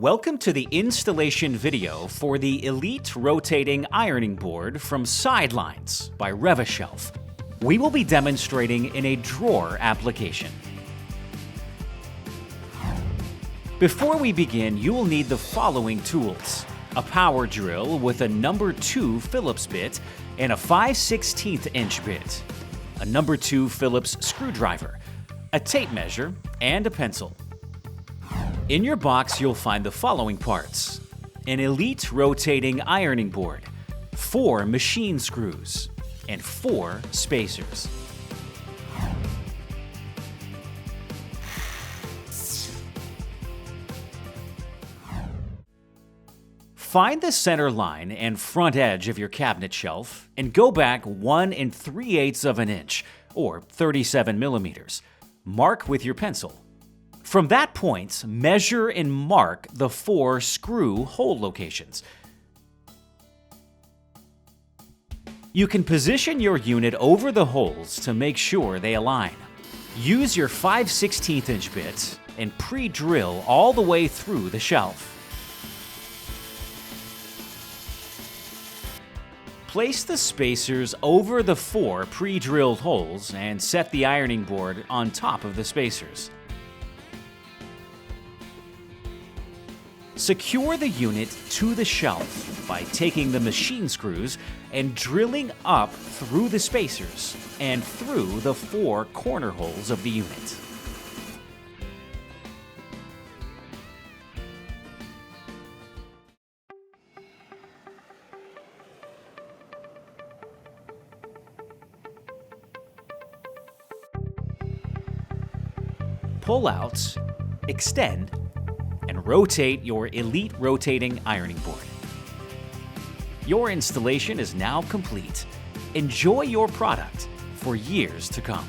Welcome to the installation video for the Elite Rotating Ironing Board from Sidelines by Rev-A-Shelf. We will be demonstrating in a drawer application. Before we begin, you will need the following tools: a power drill with a number 2 Phillips bit and a 5/16 inch bit, a number 2 Phillips screwdriver, a tape measure, and a pencil. In your box, you'll find the following parts: an Elite Rotating Ironing Board, 4 machine screws, and 4 spacers. Find the center line and front edge of your cabinet shelf and go back 1 3/8 of an inch, or 37 millimeters. Mark with your pencil. From that point, measure and mark the 4 screw hole locations. You can position your unit over the holes to make sure they align. Use your 5/16 inch bit and pre-drill all the way through the shelf. Place the spacers over the 4 pre-drilled holes and set the ironing board on top of the spacers. Secure the unit to the shelf by taking the machine screws and drilling up through the spacers and through the 4 corner holes of the unit. Pull out, extend, and rotate your Elite Rotating Ironing Board. Your installation is now complete. Enjoy your product for years to come.